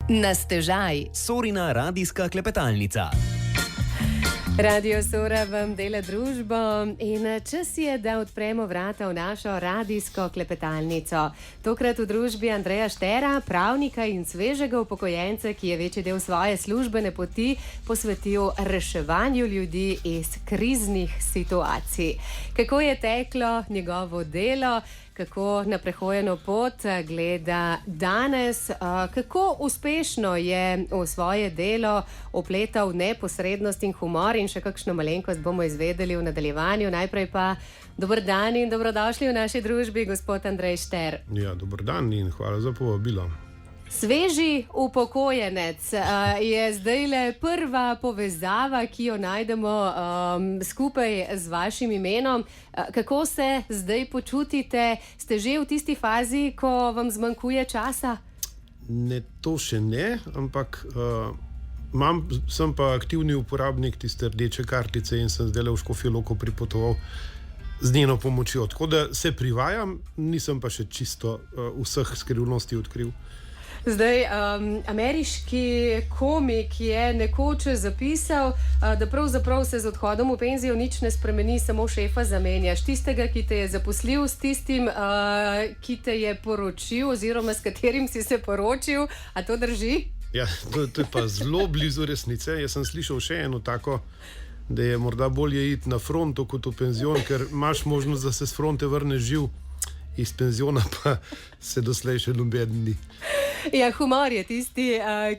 Na stežaj. Sorina radijska klepetalnica. Radio Sora vam dela družbo in čas je, da odpremo vrata v našo radijsko klepetalnico. Tokrat v družbi Andreja Štera, pravnika in svežega upokojenca, ki je večji del svoje službene poti posvetil reševanju ljudi iz kriznih situacij. Kako je teklo njegovo delo, kako na prehojeno pot gleda danes, kako uspešno je v svoje delo opletal neposrednost in humor, in še kakšno malenkost bomo izvedeli v nadaljevanju. Najprej pa dober dan in dobrodošli v naši družbi, gospod Andrej Šter. Ja, dober dan in hvala za povabilo. Sveži upokojenec je zdajle prva povezava, ki jo najdemo skupaj z vašim imenom. Kako se zdaj počutite? Ste že v tisti fazi, ko vam zmanjkuje časa? Ne, to še ne, ampak sem pa aktivni uporabnik tiste rdeče kartice in sem zdajle v Škofjo Loko pripotoval z njeno pomočjo. Tako da se privajam, nisem pa še čisto vseh skrivnosti odkril. Zdaj, ameriški komik je nekoč zapisal, da pravzaprav se z odhodom v penzijo nič ne spremeni, samo šefa zamenjaš. Tistega, ki te je zaposlil, s tistim, ki te je poročil oziroma s katerim si se poročil. A to drži? Ja, to je pa zelo blizu resnice. Jaz sem slišal še eno tako, da je morda bolje iti na fronto kot v penzion, ker imaš možnost, da se s fronte vrneš živ, iz penziona pa se doslej še noben ni. Ja, humor je tisti,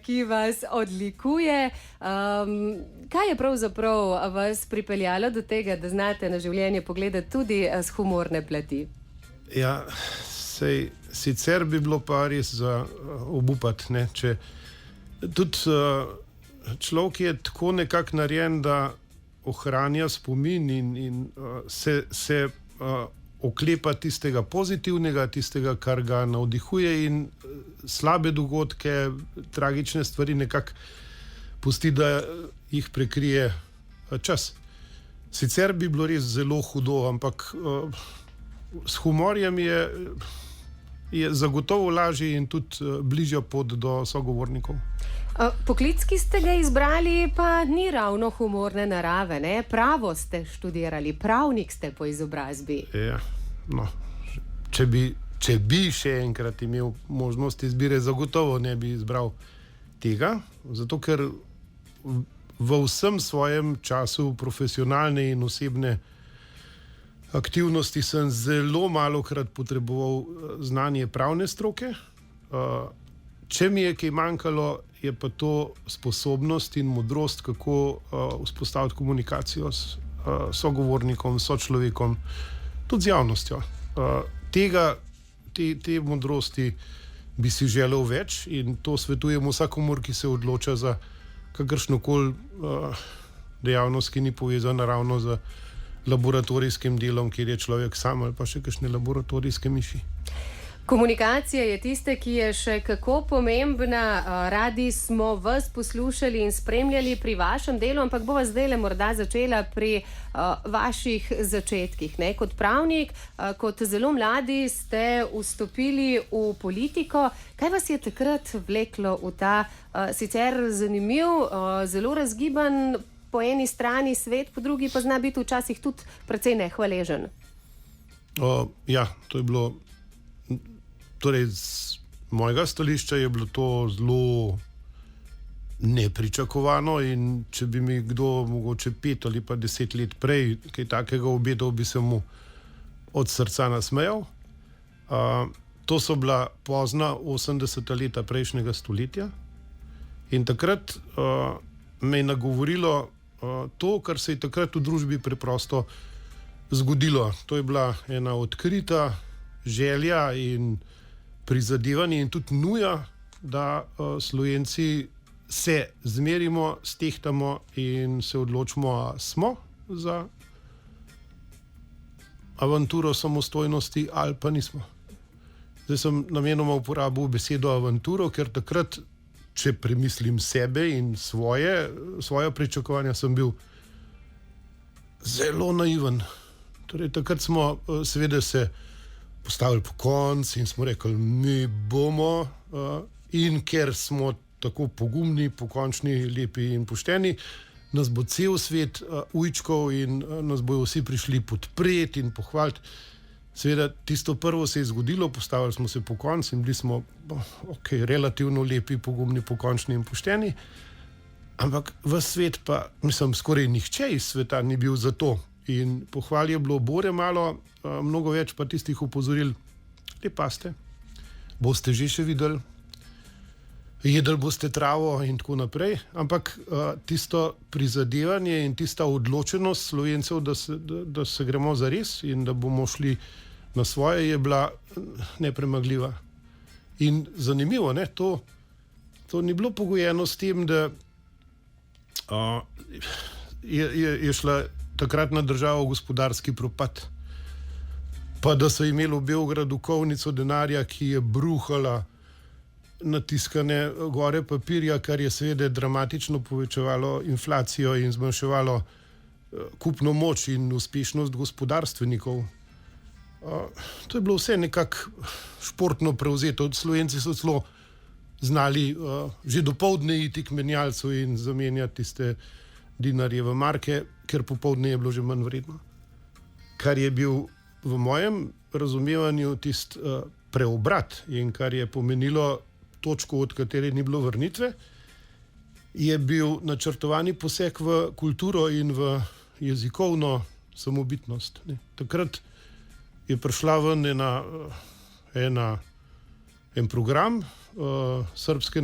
ki vas odlikuje. Kaj je pravzaprav vas pripeljalo do tega, da znate na življenje pogledati tudi z humorne plati? Ja, sicer bi bilo pa res za obupati, ne? Če tudi človek je tako nekako narejen, da ohranja spomin in se oklepa tistega pozitivnega, tistega, kar ga navdihuje, in slabe dogodke, tragične stvari nekako pusti, da jih prekrije čas. Sicer bi bilo res zelo hudo, ampak s humorjem je zagotovo lažje in tudi bližja pot do sogovornikov. Poklic, ki ste ga izbrali, pa ni ravno humorne narave, ne? Pravo ste študirali, pravnik ste po izobrazbi. Ja, no, če bi še enkrat imel možnost izbire, zagotovo ne bi izbral tega, zato ker v vsem svojem času profesionalne in osebne aktivnosti sem zelo malokrat potreboval znanje pravne stroke. Če mi je kaj manjkalo, je pa to sposobnost in modrost, kako vzpostaviti komunikacijo s sogovornikom, sočlovekom, tudi z javnostjo. Te modrosti bi si želel več in to svetujem vsakomur, ki se odloča za kakršnokoli dejavnost, ki ni povezana ravno z laboratorijskim delom, kjer je človek sam, ali pa še kakšne laboratorijske miši. Komunikacija je tista, ki je še kako pomembna. Radi smo vas poslušali in spremljali pri vašem delu, ampak bova zdajle morda začela pri vaših začetkih. Ne? Kot pravnik, kot zelo mladi ste vstopili v politiko. Kaj vas je takrat vleklo v ta sicer zanimiv, zelo razgiban po eni strani svet, po drugi pa zna biti včasih tudi precej nehvaležen? Ja, to je bilo... Torej, z mojega stališča je bilo to zelo nepričakovano, in če bi mi kdo mogoče 5 ali pa 10 let prej kaj takega obedal, bi se mu od srca nasmejal. To so bila pozna 80. leta prejšnjega stoletja in takrat me je nagovorilo to, kar se je takrat v družbi preprosto zgodilo. To je bila ena odkrita želja in prizadevanje in tudi nuja, da Slovenci se zmerimo, stehtamo in se odločimo, a smo za avanturo samostojnosti ali pa nismo. Zdaj sem namenoma uporabil besedo avanturo, ker takrat, če premislim sebe in svoja pričakovanja, sem bil zelo naiven. Torej, takrat smo seveda se postavili po konc in smo rekli, mi bomo, in ker smo tako pogumni, pokončni, lepi in pošteni, nas bo cel svet ujčkov in nas bojo vsi prišli podpreti in pohvaliti. Seveda, tisto prvo se je zgodilo, postavili smo se pokonci in bili smo relativno lepi, pogumni, pokončni in pošteni. Ampak v svet pa, mislim, skoraj nihče iz sveta ni bil za to. In pohval je bilo bore malo, mnogo več pa tistih opozoril, paste, boste že še videli, jedli boste travo in tako naprej. Ampak tisto prizadevanje in tista odločenost Slovencev, da se gremo za res in da bomo šli na svoje, je bila nepremagljiva. In zanimivo, ne, to ni bilo pogojeno s tem, da je šla takratna država v gospodarski propad, pa da so imeli v Beogradu kovnico denarja, ki je bruhala natiskane gore papirja, kar je seveda dramatično povečevalo inflacijo in zmanjševalo kupno moč in uspešnost gospodarstvenikov. To je bilo vse nekako športno prevzeto. Slovenci so celo znali že dopoldne iti k menjalcu in zamenjati tiste dinarje v marke, ker popoldne je bilo že manj vredno. Kar je bil v mojem razumevanju tisti preobrat in kar je pomenilo točko, od katere ni bilo vrnitve, je bil načrtovani poseg v kulturo in v jezikovno samobitnost. Takrat je prišla ven en program Srbske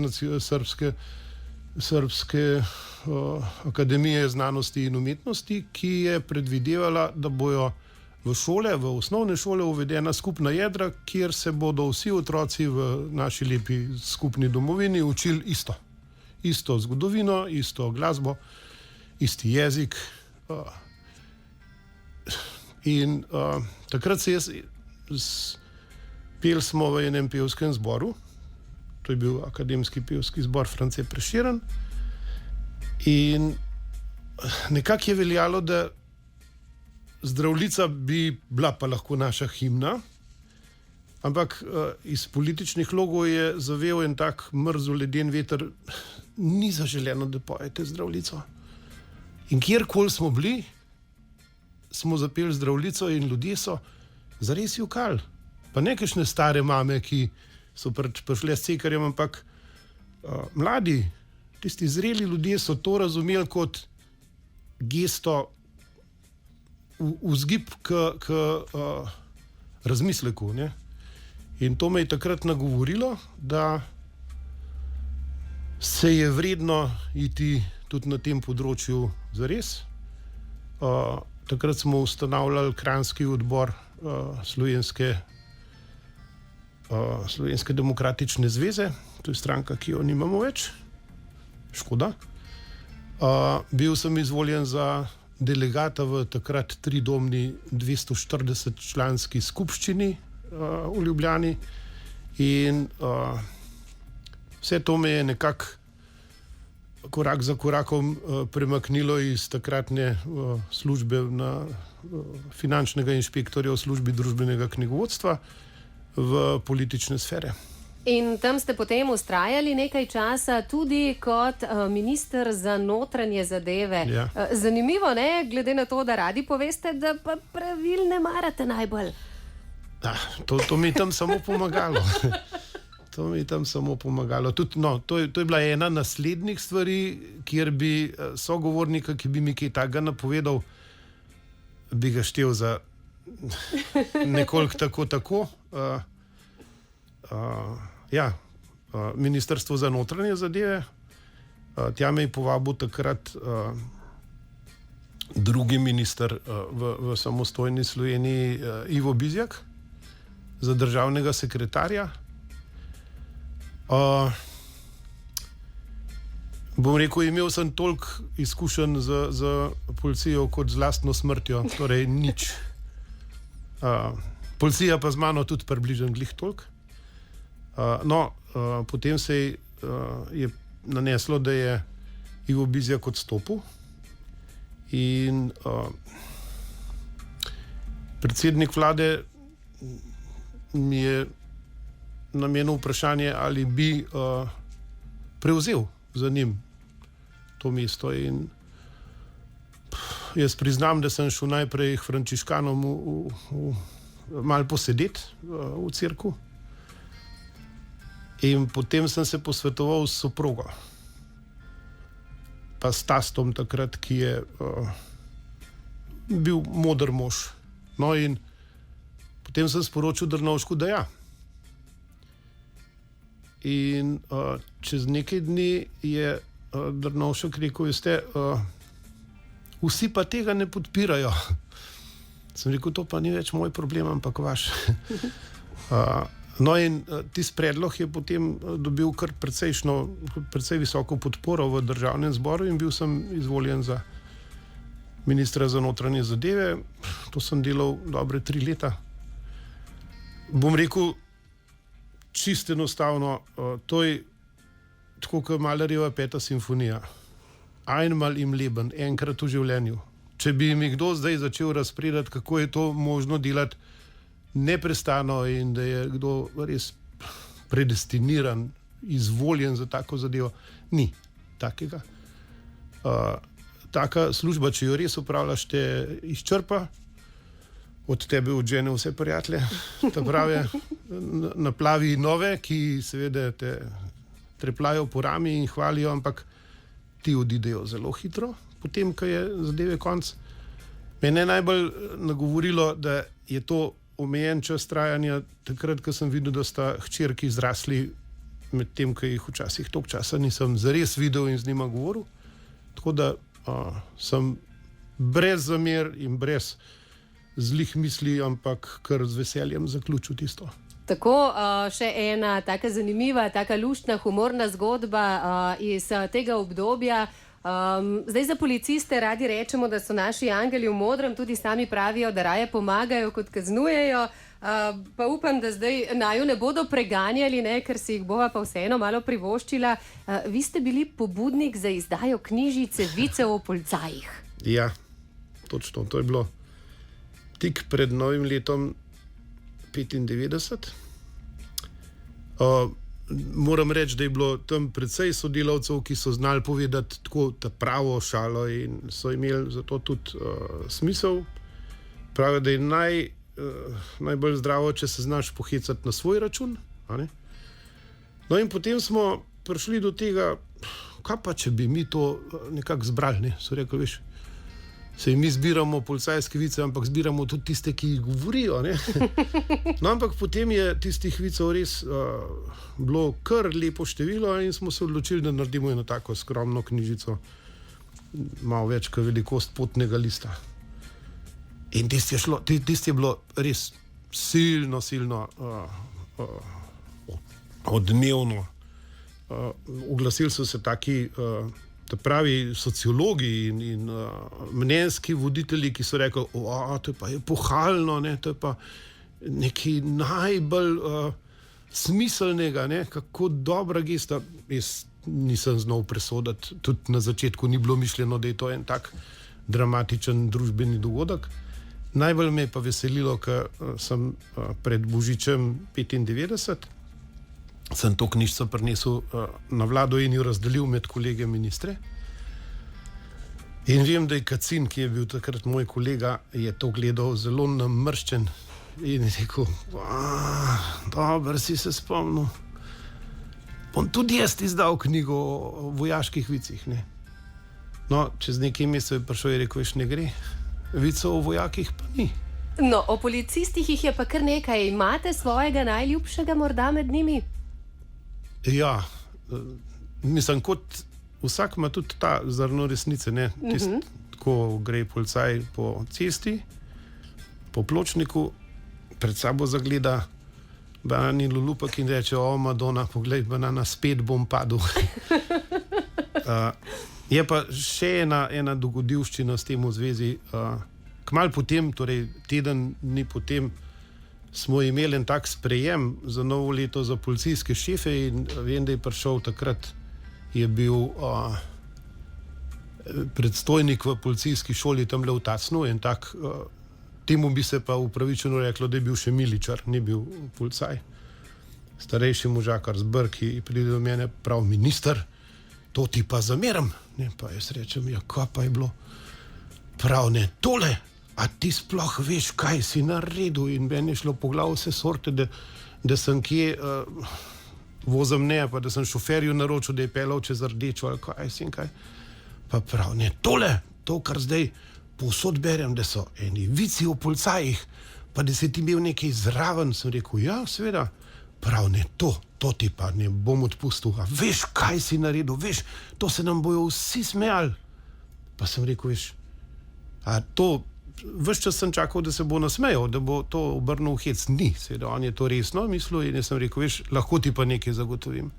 akademije znanosti in umetnosti, ki je predvidevala, da bojo v šole, v osnovne šole uvedena skupna jedra, kjer se bodo vsi otroci v naši lepi skupni domovini učili isto. Isto zgodovino, isto glasbo, isti jezik. In takrat se pel smo v enem pevskem zboru, to je bil akademski pevski zbor France Prešeren, in nekako je veljalo, da Zdravljica bi bila pa lahko naša himna, ampak iz političnih logov je zavel en tak mrzel leden veter, ni zaželeno, da pojete Zdravljico. In kjerkoli smo bili, smo zapeli Zdravljico in ljudje so zares jokali. Pa ne kakšne stare mame, ki so prišle s cekarjem, ampak mladi, tisti zreli ljudje so to razumeli kot gesto, vzgib k razmisleku. Ne? In to me je takrat nagovorilo, da se je vredno iti tudi na tem področju zares. Takrat smo ustanavljali Kranjski odbor Slovenske demokratične zveze, to je stranka, ki jo nimamo več, škoda. Bil sem izvoljen za delegata v takrat tridomni 240 članski skupščini v Ljubljani in vse to me je nekako korak za korakom premaknilo iz takratne službe na finančnega inšpektorja v službi družbenega knjigovodstva v politične sfere. In tam ste potem vztrajali nekaj časa tudi kot minister za notranje zadeve. Ja. Zanimivo, ne? Glede na to, da radi poveste, da pa pravil ne marate najbolj. To mi je tam samo pomagalo. Tudi, to je bila ena naslednjih stvari, kjer bi sogovornika, ki bi mi kaj takega napovedal, bi ga štel za nekoliko tako. Ministrstvo za notranje zadeve. Tja me je povabil takrat drugi minister v samostojni Sloveniji, Ivo Bizjak, za državnega sekretarja. Bom rekel, imel sem toliko izkušenj z policijo kot z lastno smrtjo, torej nič. Policija pa z mano tudi približno glih toliko. Potem se je naneslo, da je Ivo Bizjak odstopil in predsednik vlade mi je namenil vprašanje, ali bi prevzel za njim to mesto. In jaz priznam, da sem šel najprej k frančiškanom malo posedeti v cerku. In potem sem se posvetoval s soprogo, pa s tastom takrat, ki je bil moder mož. No, in potem sem sporočil Drnovšku, da ja. In čez nekaj dni je Drnovšek rekel, veste, vsi pa tega ne podpirajo. Sem rekel, to pa ni več moj problem, ampak vaš. No, in tisti predlog je potem dobil kar precej visoko podporo v državnem zboru in bil sem izvoljen za ministra za notranje zadeve. To sem delal dobre 3 leta. Bom rekel, čisto enostavno, to je tako kot Mahlerjeva 5. simfonija. Einmal im Leben, enkrat v življenju. Če bi mi kdo zdaj začel razpredati, kako je to možno delati neprestano in da je kdo res predestiniran, izvoljen za tako zadevo, ni takega. Taka služba, če jo res upravljaš, te izčrpa, od tebe odžene vse prijatelje, ta pravi, naplavi nove, ki seveda te trepljajo po rami in hvalijo, ampak ti odidejo zelo hitro, potem, ko je zadeve konc. Mene je najbolj nagovorilo, da je to omejen čas trajanja, takrat, ko sem videl, da sta hčerki zrasli med tem, ko jih včasih toliko časa nisem zares videl in z njima govoril. Tako da sem brez zamer in brez zlih misli, ampak kar z veseljem zaključil tisto. Tako, še ena taka zanimiva, taka luštna, humorna zgodba iz tega obdobja. Zdaj za policiste radi rečemo, da so naši angeli v modrem, tudi sami pravijo, da raje pomagajo, kot kaznujejo. Pa upam, da zdaj naju ne bodo preganjali, ne, ker si jih bova pa vseeno malo privoščila. Vi ste bili pobudnik za izdajo knjižice Vice o policajih. Ja, točno, to je bilo tik pred novim letom 95. Moram reči, da je bilo tam precej sodelavcev, ki so znali povedati tako ta pravo šalo in so imeli zato tudi smisel. Pravijo, da je najbolj zdravo, če se znaš pohecati na svoj račun. No in potem smo prišli do tega, kaj pa, če bi mi to nekako zbrali, ne? So rekli, veš, sej mi zbiramo policajske vice, ampak zbiramo tudi tiste, ki jih govorijo, ne? No, ampak potem je tistih vicev res bilo kar lepo število in smo se odločili, da naredimo eno tako skromno knjižico, malo več kot velikost potnega lista. In tisti je bilo res silno odmevno. Oglasili so se taki pravi sociologi in mnenjski voditelji, ki so rekli, to je pa epohalno, ne, to je pa nekaj najbolj smiselnega, ne, kako dobra gesta. Jaz nisem znal presoditi, tudi na začetku ni bilo mišljeno, da je to en tak dramatičen družbeni dogodek. Najbolj me je pa veselilo, ker sem pred Božičem 95 sem to knjižico prinesel na vlado in jo razdelil med kolege ministre. In vem, da je Kacin, ki je bil takrat moj kolega, je to gledal zelo namrščen in je rekel, dobro si se spomnil. Bom tudi jaz izdal knjigo o vojaških vicih, ne. No, čez nekaj mesecev je prišel in rekel, veš, ne gre. Vicev o vojakih pa ni. No, o policistih jih je pa kar nekaj. Imate svojega najljubšega morda med njimi? Ja, mislim, kot vsak ima tudi ta zrno resnice, ne? Ko gre policaj po cesti, po pločniku, pred sabo zagleda banani lulupek in reče, Madonna, poglej, banana, spet bom padel. Je pa še ena dogodivščina s tem v zvezi. Kmalu potem, torej teden dni potem, smo imeli en tak sprejem za novo leto za policijske šefe in vem, da je prišel takrat, je bil predstojnik v policijski šoli tamle v Tacnu, en tak, temu bi se pa upravičeno reklo, da je bil še miličar, ni bil policaj. starejši možakar z brki pride do mene, prav minister, to ti pa zameram. Ne, pa jaz rečem, ja, kaj pa je bilo? Prav ne, tole, a ti sploh veš, kaj si naredil? In meni je šlo po glavu vse sorte, da sem kje vozem ne, pa da sem šoferju naročil, da je pelal čez rdečo ali kaj si in kaj. Pa prav ne, tole, to, kar zdaj povsod berem, da so eni vici o policajih, pa da si ti imel nekaj zraven, sem rekel, ja, seveda, prav ne, to ti pa ne bom odpustil. A veš, kaj si naredil, veš, to se nam bojo vsi smejali. Pa sem rekel, veš, a to, ves čas sem čakal, da se bo nasmejal, da bo to obrnil hec. Ni, seveda, on je to resno mislil in jaz sem rekel, veš, lahko ti pa nekaj zagotovim.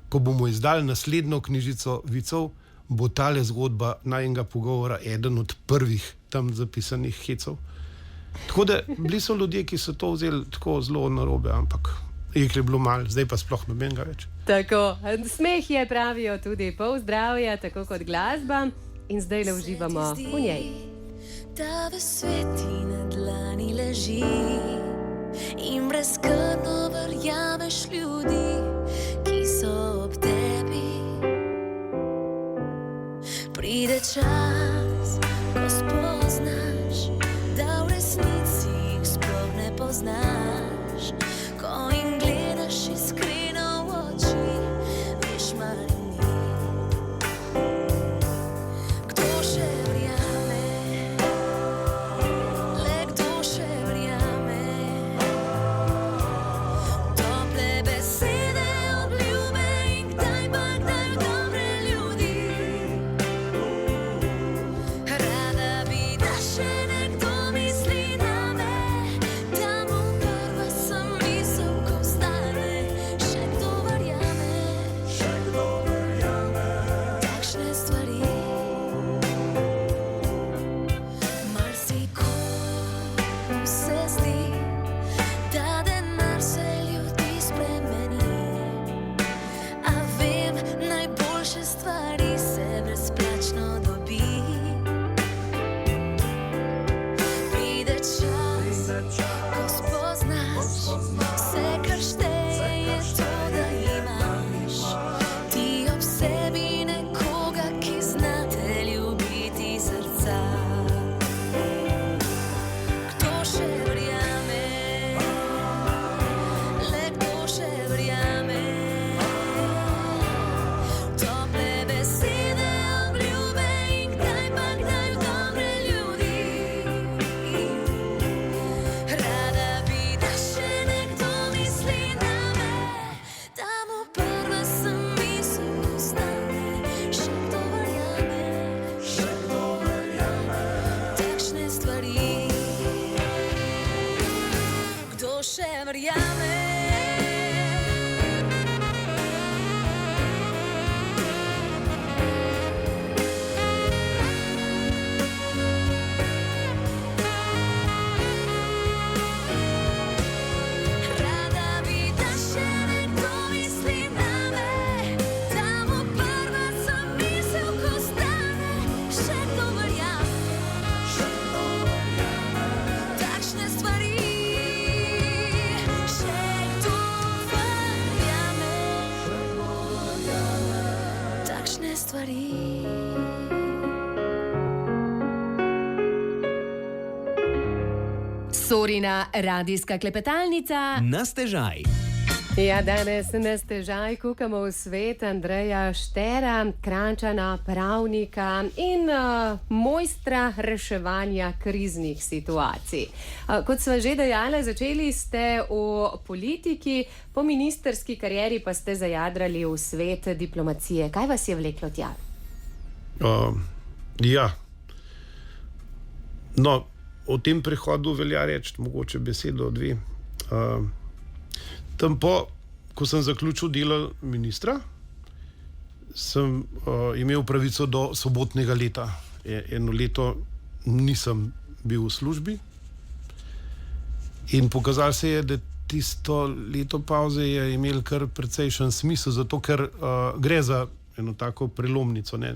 Ko bomo izdali naslednjo knjižico vicov, bo tale zgodba najnega pogovora eden od prvih tam zapisanih hecov. Tako da bili so ljudje, ki so to vzeli tako zelo narobe, ampak jih je bilo malo, zdaj pa sploh nobenega več. Tako, smeh je, pravijo, tudi pol zdravja, tako kot glasba, in zdaj le uživamo v njej. Da v sveti na dlani leži in brezskrbno verjameš ljudi, ki so ob tebi. Pride čas, ko spoznaš, da v resnici jih sploh ne poznaš. Ko jim gledaš iskreno v oči, veš mar ni. Kdo še verjame, le kdo še verjame, tople besede, obljube in kdaj pa kdaj dobre ljudi. Rada bi, da še nekdo misli name, da mu prva sem misel, ko vstane. Še kdo verjame, takšne stvari. Marsikomu se zdi, da denar se ljudi spremeni, a vem, najboljše stvari se brezplačno dobi. Pride čas, ko spoznaš, vse, kar šteje, je to, da imaš ti ob sebi nekoga, ki zna te ljubiti srca. Kdo še verjame, le kdo še verjame, tople besede, obljube in kdaj pa kdaj dobre ljudi. Rada bi, da še nekdo misli name, da mu prva sem misel, ko stane. Še kdo verjame, takšne stvari. Kdo še verjame? Rada bi, da še nekdo misli name, da mu prva sem misel, ko stane. Še kdo verjame, takšne stvari. Še kdo verjame, takšne stvari. Sorina radijska klepetalnica. Na stežaj. Ja, danes na stežaj kukamo v svet Andreja Štera, Kranjčana, pravnika in mojstra reševanja kriznih situacij. Kot sva že dejala, začeli ste v politiki, po ministerski karieri pa ste zajadrali v svet diplomacije. Kaj vas je vleklo tja? Ja. No, o tem prehodu velja reči mogoče besedo dve. Tam ko sem zaključil delo ministra, sem imel pravico do sobotnega leta. Eno leto nisem bil v službi in pokazalo se je, da tisto leto pavze je imel kar precejšen smisel, zato ker gre za eno tako prelomnico. Ne?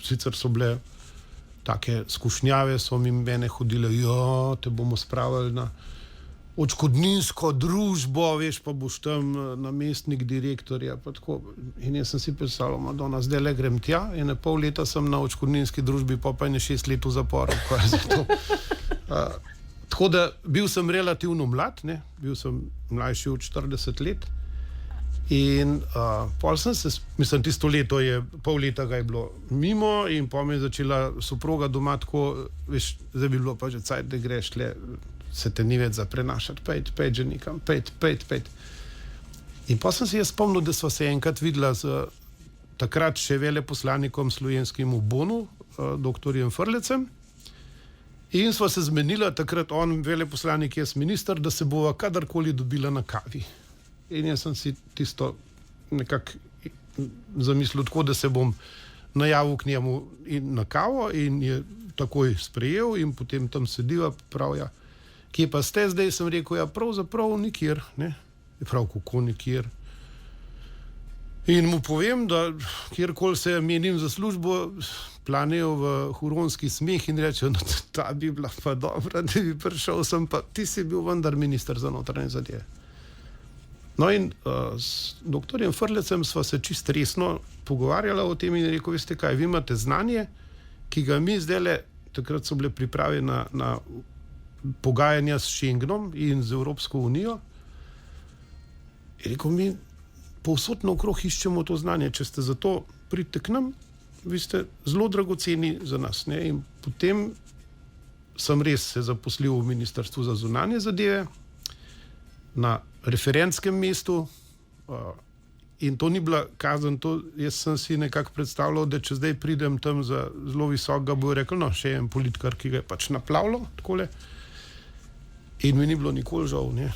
Sicer so bile take skušnjave, so mi mene hodile, te bomo spravili na odškodninsko družbo, veš, pa boš tam namestnik direktorja. In jaz sem si predstavljal, Madonna, zdaj le grem tja, in pol leta sem na odškodninski družbi, pa je 6 let v zaporu. Tako da bil sem relativno mlad, ne? Bil sem mlajši od 40 let. In pol sem se, mislim, tisto leto pol leta ga je bilo mimo in pa me je začela soproga doma tako, veš, zdaj bi bilo pa že cajt, da greš le, se te ni več za prenašati, pejt že nikam, pejt. In pa sem se jaz spomnil, da sva se enkrat videla z takrat še veleposlanikom slovenskim v Bonu, doktorjem Frlecem, in sva se zmenila, takrat on veleposlanik, jaz minister, da se bova kadarkoli dobila na kavi. In jaz sem si tisto nekako zamislil tako, da se bom najavil k njemu in na kavo in je takoj sprejel in potem tam sediva, prav ja, kje pa ste zdaj, sem rekel, ja, pravzaprav nikjer, ne, prav kako nikjer. In mu povem, da kjerkoli se menim za službo, planejo v huronski smeh in rečejo, no, ta bi bila pa dobra, da bi prišel sem, pa ti si bil vendar minister za notranje zadeve. No in s doktorjem Frlecem sva se čist resno pogovarjala o tem in rekel, veste kaj, vi imate znanje, ki ga mi zdajle, takrat so bile priprave na pogajanja s Schengenom in z Evropsko unijo. In rekel, mi povsod naokrog iščemo to znanje, če ste za to pridite k nam, vi ste zelo dragoceni za nas. Ne? In potem sem res se zaposlil v Ministrstvu za zunanje zadeve, na referentskem mestu, in to ni bila kazen, jaz sem si nekako predstavljal, da če zdaj pridem tam za zelo visok, ga bo rekel, no, še en politikar, ki ga je pač naplavljal, takole. In mi ni bilo nikoli žal, ne?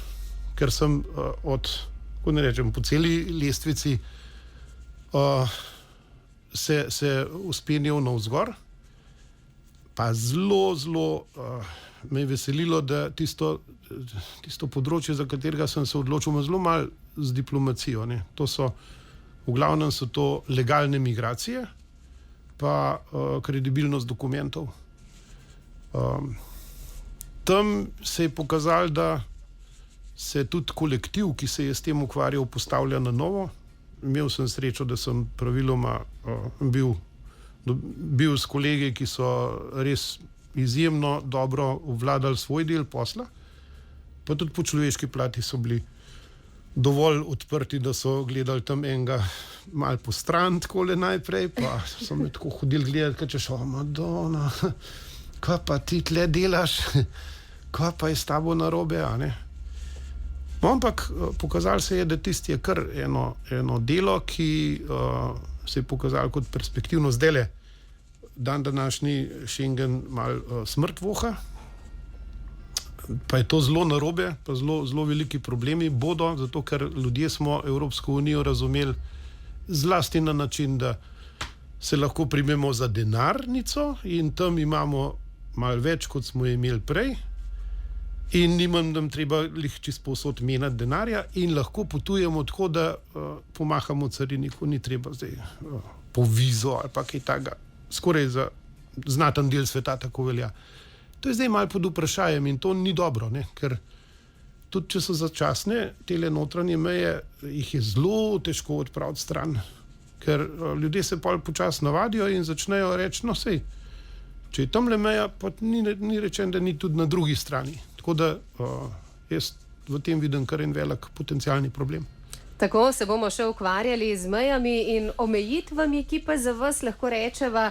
Ker sem kako ne rečem, po celi lestvici se uspenjal navzgor, pa zelo me je veselilo, da tisto področje, za katerega sem se odločil, ima zelo malo z diplomacijo. Ne. V glavnem so to legalne migracije, pa kredibilnost dokumentov. Tam se je pokazalo, da se tudi kolektiv, ki se je s tem ukvarjal, postavlja na novo. Imel sem srečo, da sem praviloma bil s kolegi, ki so res izjemno dobro obvladali svoj del posla, pa tudi po človeški plati so bili dovolj odprti, da so gledali tam enega malo po stran, takole najprej, pa so me tako hodili gledati, kaj češ, Madonna, kaj pa ti tle delaš, kaj pa je s tabo narobe, a ne? No, ampak pokazalo se je, da tisti je kar eno delo, ki se je pokazalo kot perspektivno. Zdajle, dan današnji Schengen malo smrt voha, pa je to zelo narobe, pa zelo veliki problemi bodo, zato ker ljudje smo Evropsko unijo razumeli zlasti na način, da se lahko primemo za denarnico in tam imamo malo več, kot smo imeli prej, in nimam nam treba čist povsod menati denarja in lahko potujemo tako, da pomahamo cariniku, ni treba zdaj po vizo ali pa kaj takega. Skoraj za znaten del sveta tako velja. To je zdaj malo pod vprašajem in to ni dobro, ne? Ker tudi če so začasne, tele notranje meje, jih je zelo težko odpraviti stran, ker ljudje se pol počasi navadijo in začnejo reči, no sej, če je tamle meja, pa ni rečen, da ni tudi na drugi strani. Tako da jaz v tem vidim kar en velik potencialni problem. Tako se bomo še ukvarjali z mejami in omejitvami, ki pa za vas lahko rečeva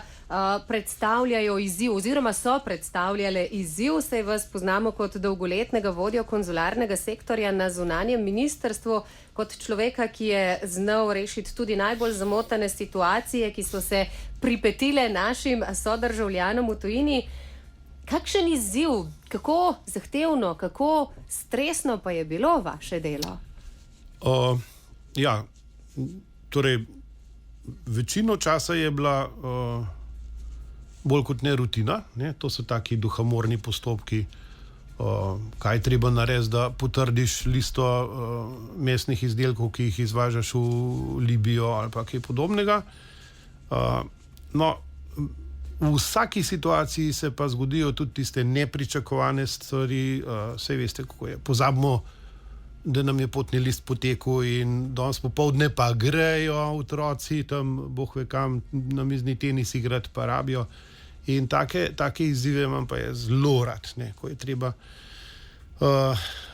predstavljajo izziv oziroma so predstavljale izziv, saj vas poznamo kot dolgoletnega vodjo konzularnega sektorja na zunanjem ministrstvu, kot človeka, ki je znal rešiti tudi najbolj zamotane situacije, ki so se pripetile našim sodržavljanom v tujini. Kakšen izziv, kako zahtevno, kako stresno pa je bilo vaše delo? Ja, torej, večino časa je bila bolj kot ne rutina, ne? To so taki duhamorni postopki, kaj treba narediti, da potrdiš listo mesnih izdelkov, ki jih izvažaš v Libijo ali pa kaj podobnega. No, V vsaki situaciji se pa zgodijo tudi tiste nepričakovane stvari, saj veste, kako je. Pozabimo, da nam je potni list potekel in danes popoldne pa grejo otroci tam, boh ve kam, na mizni tenis igrati pa rabijo. In take izzive imam pa je zelo rad, ne, ko je treba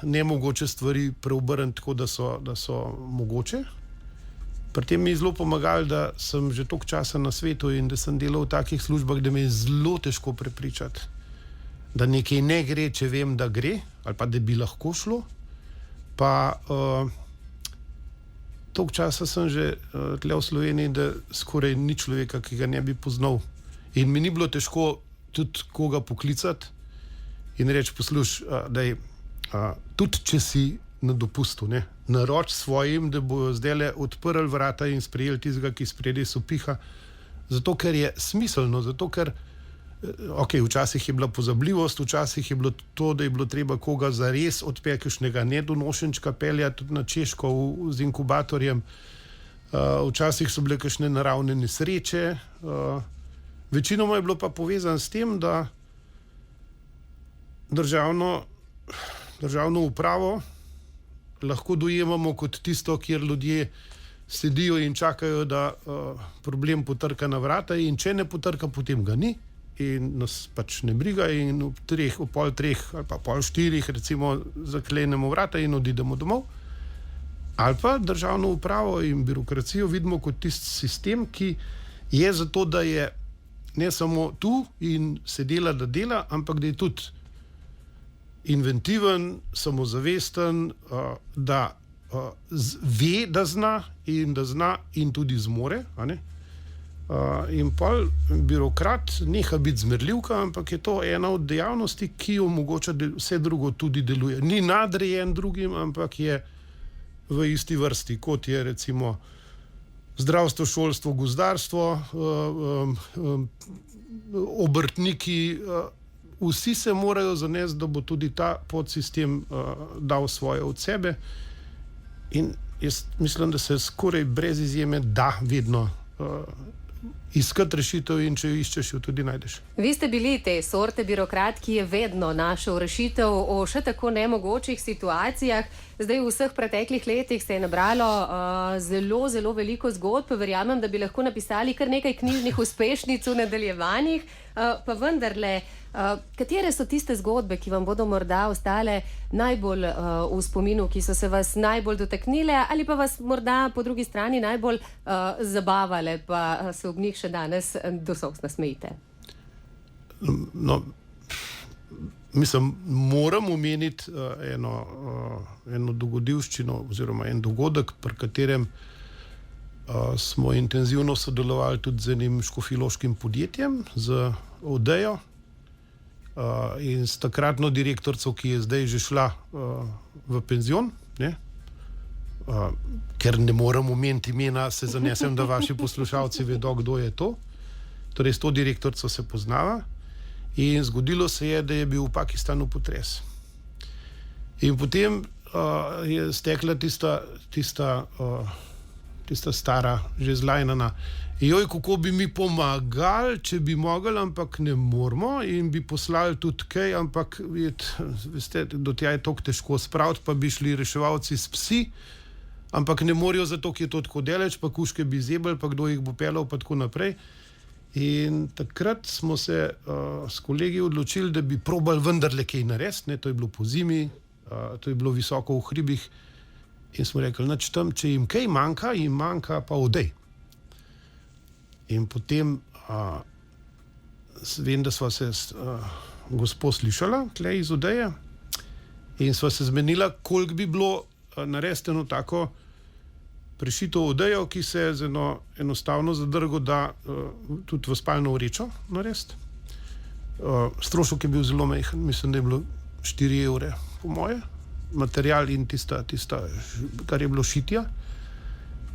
nemogoče stvari preobrniti tako, da so mogoče. Pri tem mi je zelo pomagalo, da sem že toliko časa na svetu in da sem delal v takih službah, da me je zelo težko prepričati, da nekaj ne gre, če vem, da gre, ali pa da bi lahko šlo. Pa toliko časa sem že tle v Sloveniji, da skoraj ni človeka, ki ga ne bi poznal. In mi ni bilo težko tudi koga poklicati in reči, poslušaj, tudi če si na dopustu, ne, naroč svojim, da bojo zdajle odprli vrata in sprejeli tistega, ki spredaj sopiha, zato ker je smiselno, zato ker včasih je bila pozabljivost, včasih je bilo to, da je bilo treba koga zares od kakšnega nedonošenčka peljati na Češko z inkubatorjem, včasih so bile kakšne naravne nesreče, večinoma je bilo pa povezano s tem, da državno upravo lahko dojemamo kot tisto, kjer ljudje sedijo in čakajo, da problem potrka na vrata, in če ne potrka, potem ga ni in nas pač ne briga in ob pol treh ali pa pol štirih recimo zaklenemo vrata in odidemo domov. Ali pa državno upravo in birokracijo vidimo kot tisti sistem, ki je zato, da je ne samo tu in se dela, da dela, ampak da je tudi inventiven, samozavesten, da ve, da zna in tudi zmore, a ne? In pol birokrat neha biti zmerljivka, ampak je to ena od dejavnosti, ki omogoča, da vse drugo tudi deluje. Ni nadrejen drugim, ampak je v isti vrsti, kot je recimo zdravstvo, šolstvo, gozdarstvo, obrtniki, vsi se morajo zanesti, da bo tudi ta podsistem dal svoje od sebe. In jaz mislim, da se skoraj brez izjeme da vedno iskati rešitev in če jo iščeš, jo tudi najdeš. Vi ste bili te sorte birokrat, ki je vedno našel rešitev v še tako nemogočih situacijah. Zdaj v vseh preteklih letih se je nabralo zelo, zelo veliko zgodb. Verjamem, da bi lahko napisali kar nekaj knjižnih uspešnic v nadaljevanjih. Pa vendarle, katere so tiste zgodbe, ki vam bodo morda ostale najbolj v spominu, ki so se vas najbolj dotaknile ali pa vas morda po drugi strani najbolj zabavale, pa se ob njih še danes do solz nasmejite? No, mislim, moram omeniti eno dogodivščino oziroma en dogodek, pri katerem smo intenzivno sodelovali tudi z enim škofjeloškim podjetjem, z Odejo in s takratno direktorico, ki je zdaj že šla v penzion, ne? Ker ne moram omeniti imena, se zanesem, da vaši poslušalci vedo, kdo je to. Torej, s to direktorico se poznava in zgodilo se je, da je bil v Pakistanu potres. In potem je stekla tista stara, že zlajnana, joj, kako bi mi pomagali, če bi mogli, ampak ne moramo in bi poslali tudi kaj, ampak veste, do tja je toliko težko spraviti, pa bi šli reševalci s psi, ampak ne morajo zato, ki je to tako daleč, pa kuške bi zebali, pa kdo jih bo pelal, pa tako naprej. In takrat smo se s kolegi odločili, da bi probali vendarle kaj narediti, ne, to je bilo po zimi, to je bilo visoko v hribih in smo rekli, nič tam, če jim kaj manjka, jim manjka pa Odej. In potem vem, da sva se gospo slišala tle iz Odeje in sva se zmenila, koliko bi bilo narediti eno tako prešito Odejo, ki se z enostavno zadrgo da tudi v spalno vrečo narediti. Strošek je bil zelo majhen, mislim, da je bilo 4 evre, po moje, material in tista, kar je bilo šitja.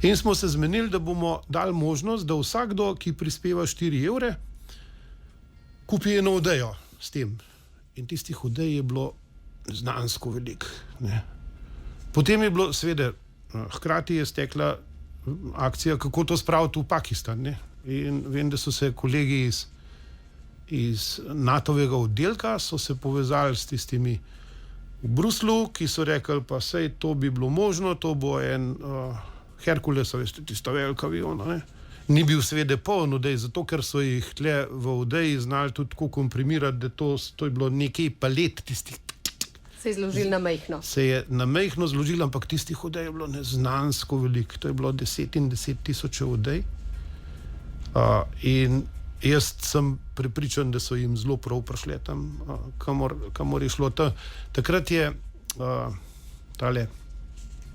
In smo se zmenili, da bomo dali možnost, da vsakdo, ki prispeva 4 evre, kupi eno Odejo s tem. In tistih Odej je bilo znansko veliko, ne. Potem je bilo, seveda, hkrati je stekla akcija, kako to spraviti v Pakistan, ne. In vem, da so se kolegi iz iz NATO-vega oddelka so se povezali s tistimi v Bruslu, ki so rekli, pa sej to bi bilo možno, to bo en Herkules, veste, tisto veliko avion, ne? Ni bil seveda poln odej, zato ker so jih tle v odeji znali tudi tako komprimirati, da to je bilo nekaj palet tistih. Se je zložil na majhno. Se je na majhno zložil, ampak tistih odej je bilo neznansko veliko. To je bilo 10 in 10 tisoč odej. In jaz sem prepričan, da so jim zelo prav prišle tam, kamor je šlo. Takrat je tale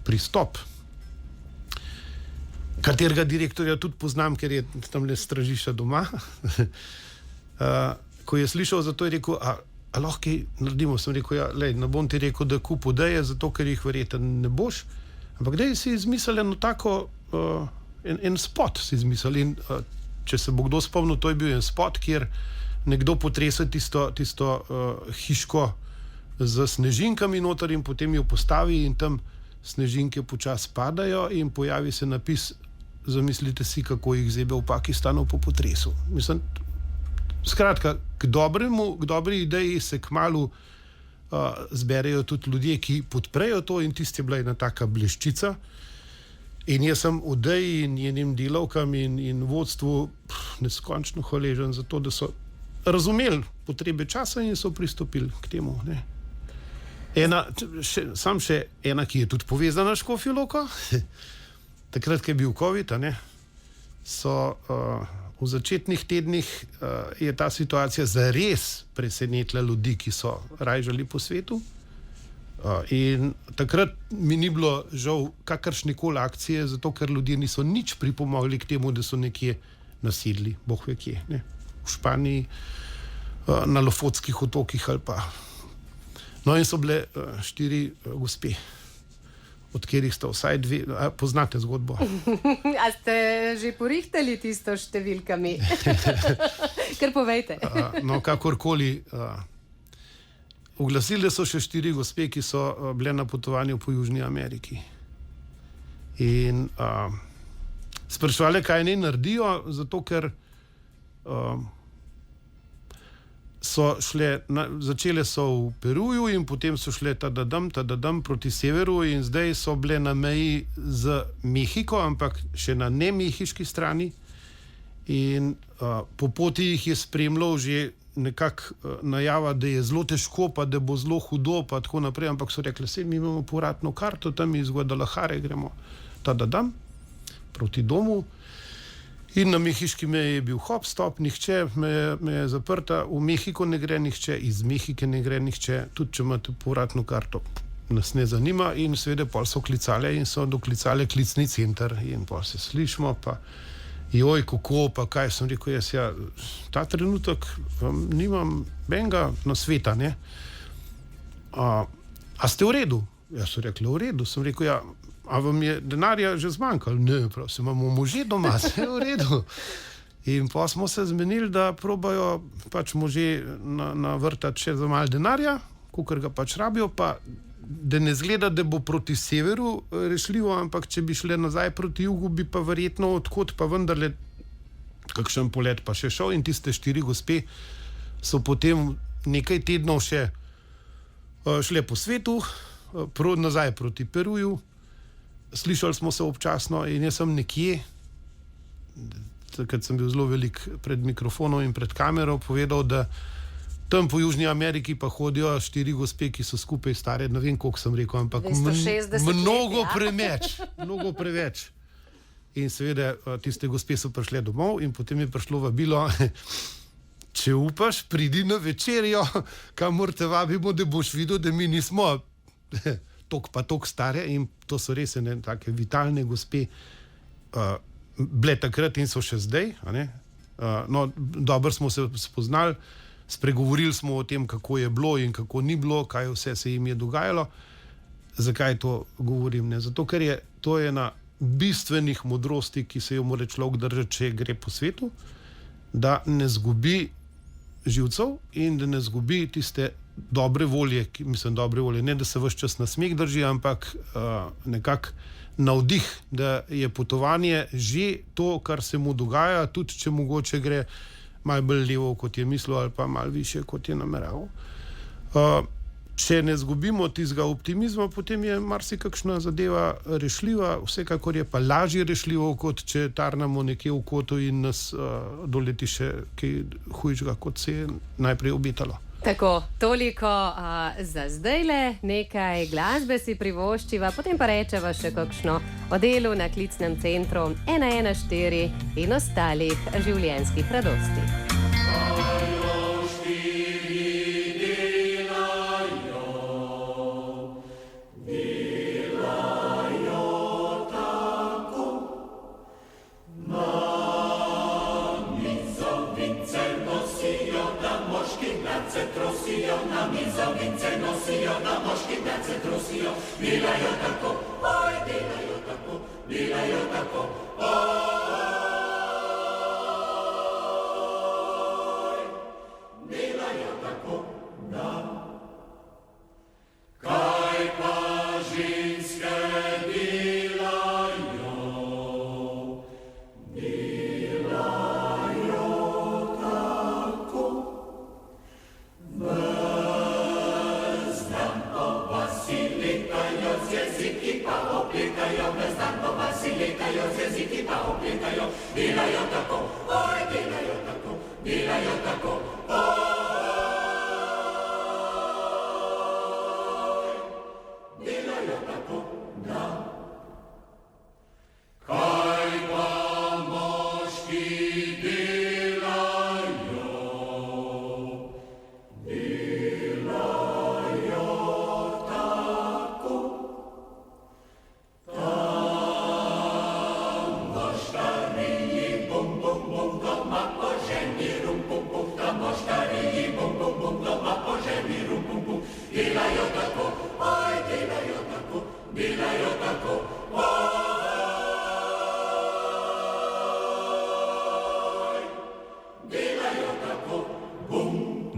pristop, katerega direktorja tudi poznam, ker je tam le stražišča doma. Ko je slišal za to, je rekel, a lahko kaj naredimo? Sem rekel, ja, lej, ne bom ti rekel, da kup odeje, zato ker jih verjetno ne boš, ampak daj si izmislil eno tako, en spot si izmislil. In če se bo kdo spomnil, to je bil en spot, kjer nekdo potrese tisto hiško z snežinkami noter in potem jo postavi in tam snežinke počasi padajo in pojavi se napis, zamislite si, kako jih zebe v Pakistanu po potresu. Mislim, skratka, k dobri ideji se kmalu zberejo tudi ljudje, ki podprejo to in tisti je bila ena taka bleščica. In jaz sem odeji in njenim delavkam in vodstvu neskončno hvaležen za to, da so razumeli potrebe časa in so pristopili k temu, ne. Še ena, ki je tudi povezana s Škofjo Loko. Takrat, ko je bil COVID, so v začetnih tednih je ta situacija zares presenetila ljudi, ki so rajžali po svetu. In takrat mi ni bilo žal kakršnekoli akcije, zato ker ljudje niso nič pripomogli k temu, da so nekje nasedli, boh ve kje, ne? V Španiji, na Lofotskih otokih ali pa. No in so bile 4 gospe, od katerih sta vsaj 2, poznate zgodbo. A ste že porihtali tisto številkami? Kar povejte. No, kakorkoli. Oglasili so še 4 gospe, ki so bile na potovanju po Južni Ameriki. In sprašvali, kaj naj naredijo, zato ker so začele so v Peruju in potem so šle tadadam proti severu in zdaj so bile na meji z Mehiko, ampak še na nemehiški strani. In po poti jih je spremljal že nekako najava, da je zelo težko, pa da bo zelo hudo, pa tako naprej, ampak so rekli, sej mi imamo povratno karto, tam iz Guadalajare gremo tadadam proti domu. In na mehiški meji je bil hop, stop, nihče, me je zaprta, v Mehiko ne gre nihče, iz Mehike ne gre nihče, tudi če imate povratno karto, nas ne zanima. In seveda pol so klicale in so doklicale klicni center in pol se slišimo, pa joj, kako, pa kaj, sem rekel, jaz ja, ta trenutek nimam benga na sveta, ne. A ste v redu? Ja, so rekli, v redu, sem rekel, ja, a vam je denarja že zmanjkalo? Ne, prav, se imamo može doma, se je v redu. In pa smo se zmenili, da probajo pač može navrtati še za malo denarja, kakor ga pač rabijo, pa da ne zgleda, da bo proti severu rešljivo, ampak če bi šle nazaj proti jugu, bi pa verjetno odkot pa vendarle kakšen polet pa še šel. In tiste 4 gospe so potem nekaj tednov še šle po svetu, nazaj proti Peruju. Slišali smo se občasno in jaz sem nekje, takrat sem bil zelo velik pred mikrofonom in pred kamero, povedal, da tam po Južni Ameriki pa hodijo 4 gospe, ki so skupaj stare, ne vem, koliko sem rekel, ampak mnogo preveč. In seveda tiste gospe so prišle domov in potem je prišlo vabilo, če upaš, pridi na večerjo, kamor te vabimo, da boš videl, da mi nismo tok stare. In to so res ene take vitalne gospe, bile takrat in so še zdaj, no, dobro smo se spoznali, spregovorili smo o tem, kako je bilo in kako ni bilo, kaj vse se jim je dogajalo. Zakaj to govorim? Ne? Zato, ker je to ena bistvenih modrosti, ki se jo mora človek držati, če gre po svetu, da ne zgubi živcev in da ne zgubi tiste dobre volje, ne da se ves čas na smeh drži, ampak nekako navdih, da je potovanje že to, kar se mu dogaja, tudi če mogoče gre malo bolj levo, kot je mislil, ali pa malo više, kot je nameraval. Če ne zgubimo tistega optimizma, potem je marsikakšna zadeva rešljiva, vsekakor je pa lažje rešljivo, kot če tarnamo nekje v kotu in nas doleti še kaj hujšega, kot se je najprej obetalo. Tako, toliko za zdajle, nekaj glasbe si privoščiva, potem pa rečeva še kakšno o delu na klicnem centru 114 in ostalih življenjskih radostih.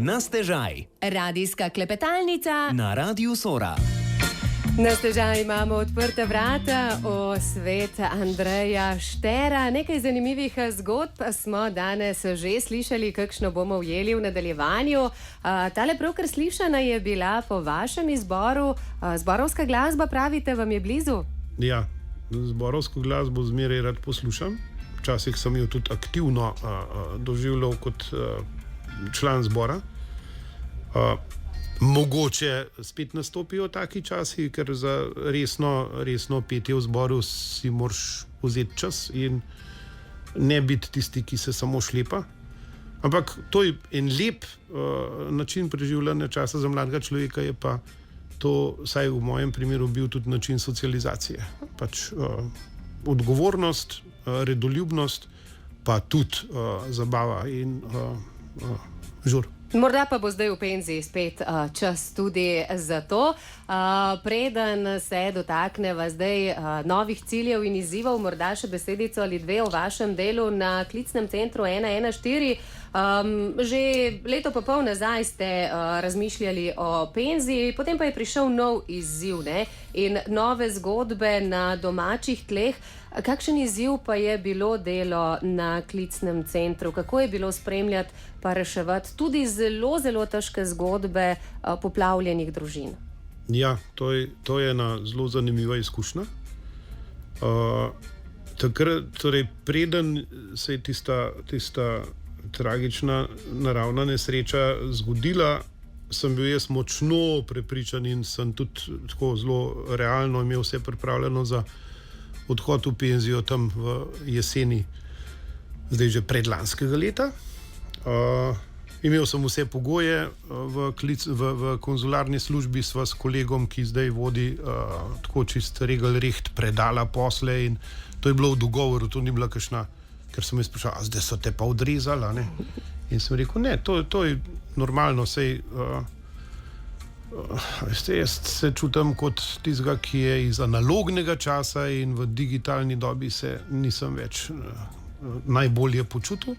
Na stežaj. Radijska klepetalnica Na Radiu Sora. Na stežaj imamo odprta vrata v svet Andreja Štera. Nekaj zanimivih zgodb smo danes že slišali, kakšno bomo ujeli v nadaljevanju. Tale pravkar slišana je bila po vašem izboru. Zborovska glasba, pravite, vam je blizu? Ja, zborovsko glasbo zmeraj rad poslušam. Včasih sem jo tudi aktivno doživljal kot član zbora. Mogoče spet nastopijo taki časi, ker za resno petje v zboru si moraš vzeti čas in ne biti tisti, ki se samo šlepa. Ampak to je en lep način preživljanja časa za mladega človeka, je pa to, vsaj v mojem primeru, bil tudi način socializacije. Pač odgovornost, redoljubnost, pa tudi zabava in žur. Morda pa bo zdaj v penziji spet čas tudi za to. Preden se dotakneva zdaj novih ciljev in izzivov, morda še besedico ali dve o vašem delu na klicnem centru 114. Že leto pa pol nazaj ste razmišljali o penziji, potem pa je prišel nov izziv, ne? In nove zgodbe na domačih tleh. Kakšen izziv pa je bilo delo na klicnem centru? Kako je bilo spremljati pa reševati tudi zelo, zelo težke zgodbe poplavljenih družin? Ja, to je ena zelo zanimiva izkušnja. Torej, preden se je tista tragična naravna nesreča zgodila, sem bil jaz močno prepričan in sem tudi tako zelo realno imel vse pripravljeno za odhod v penzijo tam v jeseni, zdaj že predlanskega leta. Imel sem vse pogoje, v konzularni službi sva s kolegom, ki zdaj vodi tako čist regelrecht predala posle, in to je bilo v dogovoru, to ni bila kakšna, ker sem jaz sprašal, zdaj so te pa odrezali, ne? In sem rekel, ne, to je normalno, sej jaz se čutim kot tistega, ki je iz analognega časa, in v digitalni dobi se nisem več najbolje počutil.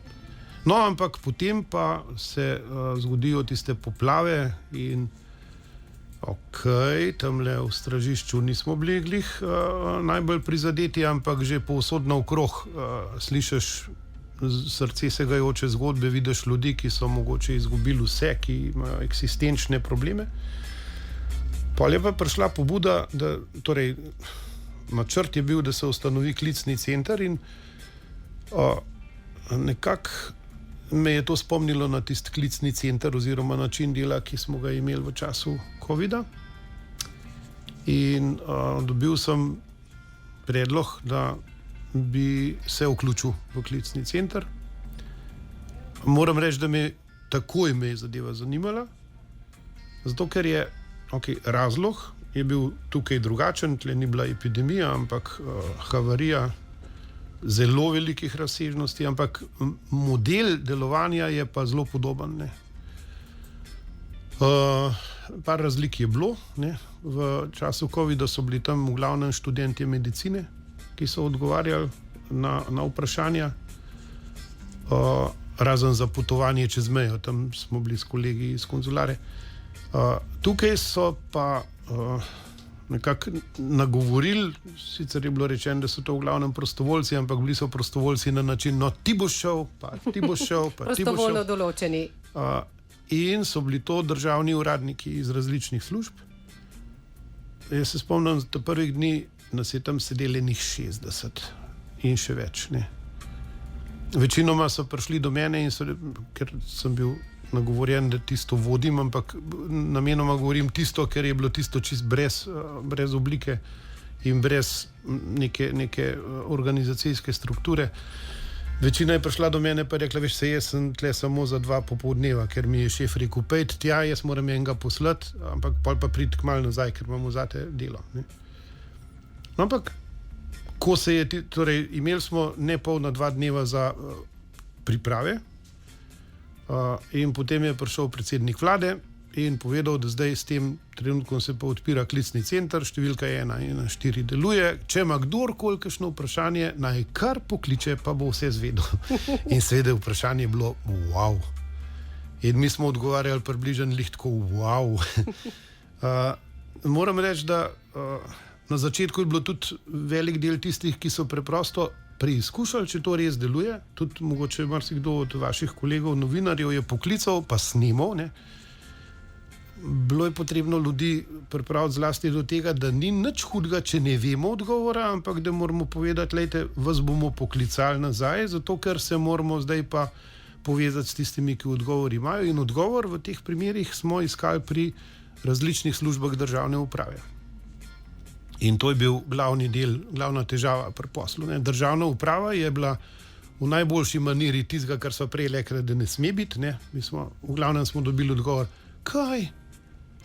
No, ampak potem pa se zgodijo tiste poplave in tamle v Stražišču nismo bili glih najbolj prizadeti, ampak že povsod naokrog slišiš srce segajoče zgodbe, vidiš ljudi, ki so mogoče izgubili vse, ki imajo eksistenčne probleme. Pol je pa prišla pobuda, da torej načrt je bil, da se ustanovi klicni center in nekako me je to spomnilo na tisti klicni center oziroma način dela, ki smo ga imeli v času COVID-a. In dobil sem predlog, da bi se vključil v klicni center. Moram reči, da me je zadeva zanimala, zato ker je razlog je bil tukaj drugačen, tle ni bila epidemija, ampak havarija zelo velikih razsežnosti, ampak model delovanja je pa zelo podoben. Ne. Par razlik je bilo. Ne. V času COVID-a so bili tam v glavnem študentje medicine, ki so odgovarjali na vprašanja, razen za potovanje čez mejo, tam smo bili s kolegi iz konzulare. Tukaj so pa nekako nagovorili, sicer je bilo rečeno, da so to v glavnem prostovoljci, ampak bili so prostovoljci na način, no ti boš šel, pa ti boš šel, pa ti boš šel. Prostovoljno določeni. In so bili to državni uradniki iz različnih služb. Jaz se spomnim, da prvih dni nas je tam sedeli njih 60 in še več. Ne. Večinoma so prišli do mene, ker sem bil nagovorjen, da tisto vodim, ampak namenoma govorim tisto, ker je bilo tisto čist brez oblike in brez neke organizacijske strukture. Večina je prišla do mene pa je rekla, veš, jaz sem tle samo za 2 popoldneva, ker mi je šef rekel, pejt tja, jaz moram enega poslati, ampak pol pa priti kmalu nazaj, ker imamo zate delo. Ne. No, ampak ko se je, torej imeli smo ne polna 2 dneva za priprave, in potem je prišel predsednik vlade in povedal, da zdaj s tem trenutkom se pa odpira klicni center, številka 114 deluje, če ima kdorkoli kakšno vprašanje, naj kar pokliče, pa bo vse zvedel. In seveda vprašanje je bilo wow. In mi smo odgovarjali približno tako wow. Moram reči, da na začetku je bilo tudi velik del tistih, ki so preprosto preizkušali, če to res deluje. Tudi mogoče marsikdo od vaših kolegov, novinarjev je poklical, pa snimal. Ne. Bilo je potrebno ljudi pripraviti zlasti do tega, da ni nič hudega, če ne vemo odgovora, ampak da moramo povedati, lejte, vas bomo poklicali nazaj, zato ker se moramo zdaj pa povezati s tistimi, ki odgovor imajo. In odgovor v teh primerih smo iskali pri različnih službah državne uprave. In to je bil glavna težava pri poslu. Ne. Državna uprava je bila v najboljši maniri tistega, kar so prej rekli, da ne sme biti. Ne. V glavnem smo dobili odgovor, kaj?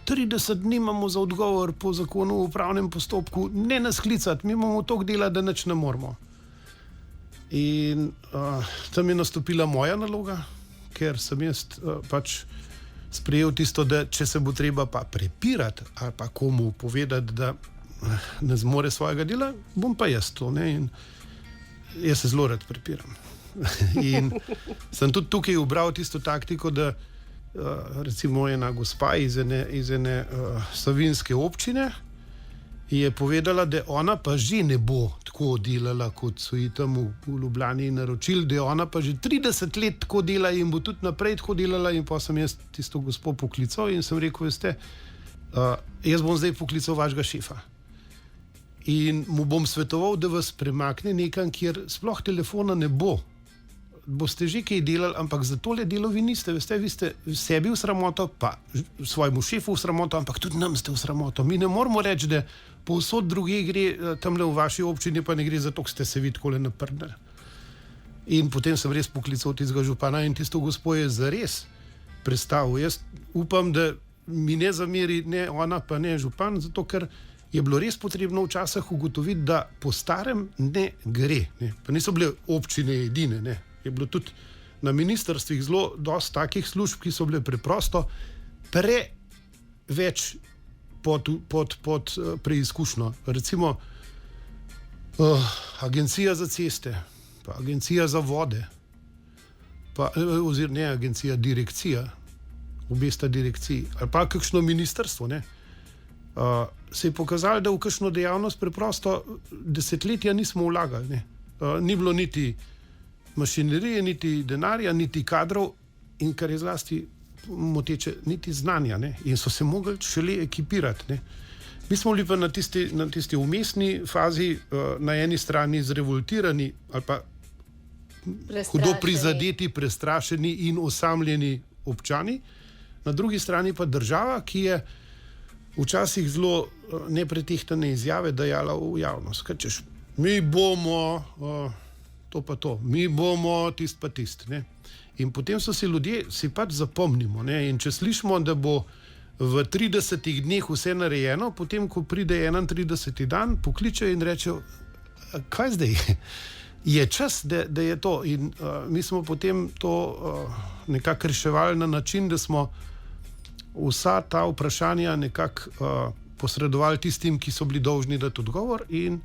30 dni imamo za odgovor po zakonu o upravnem postopku, ne nas klicati, mi imamo toliko dela, da nič ne moramo. In tam je nastopila moja naloga, ker sem jaz pač sprejel tisto, da če se bo treba pa prepirati ali pa komu povedati, da ne zmore svojega dela, bom pa jaz to. Ne? In jaz se zelo rad prepiram. In sem tudi tukaj ubral tisto taktiko, da recimo ena gospa iz ene savinjske občine je povedala, da ona pa že ne bo tako delala, kot so ji tam v Ljubljani naročili, da ona pa že 30 let tako dela in bo tudi naprej tako delala. In pa sem jaz tisto gospo poklical in sem rekel, veste, jaz bom zdaj poklical vašega šefa in mu bom svetoval, da vas premakne nekam, kjer sploh telefona ne bo. Boste že kaj delali, ampak za tole delo vi niste. Veste, vi ste sebi v sramoto, pa svojemu šefu v sramoto, ampak tudi nam ste v sramoto. Mi ne moramo reči, da povsod druge gre, tamle v vaši občini pa ne gre, zato ste se vi takole naprdali. In potem sem res poklical tistega župana in tisto gospo je zares predstavil. Jaz upam, da mi ne zameri ne ona pa ne župan, zato ker je bilo res potrebno včasih ugotoviti, da po starem ne gre. Ne. Pa niso bile občine edine, ne. Je bilo tudi na ministrstvih zelo dosti takih služb, ki so bile preprosto preveč pod preizkušnjo. Recimo agencija za ceste, pa agencija za vode, pa oziroma ne agencija, direkcija, obe sta direkciji, ali pa kakšno ministrstvo, ne. Se je pokazalo, da v kakšno dejavnost preprosto desetletja nismo vlagali. Ne. Ni bilo niti mašinerije, niti denarja, niti kadrov in kar je zlasti moteče, niti znanja. Ne? In so se mogli šele ekipirati. Ne? Mi smo bili pa na tisti umestni fazi, na eni strani zrevoltirani ali pa hudo prizadeti, prestrašeni in osamljeni občani, na drugi strani pa država, ki je včasih zelo nepretehtane izjave dajala v javnost. Kaj češ, mi bomo to pa to, mi bomo tist pa tist. Ne? In potem so si ljudje, si pač zapomnimo. Ne? In če slišimo, da bo v 30 dneh vse narejeno, potem, ko pride 31. dan, pokliče in reče, kaj zdaj? Je čas, da je to. In mi smo potem to nekako reševali na način, da smo vsa ta vprašanja nekako posredovali tistim, ki so bili dolžni dati odgovor in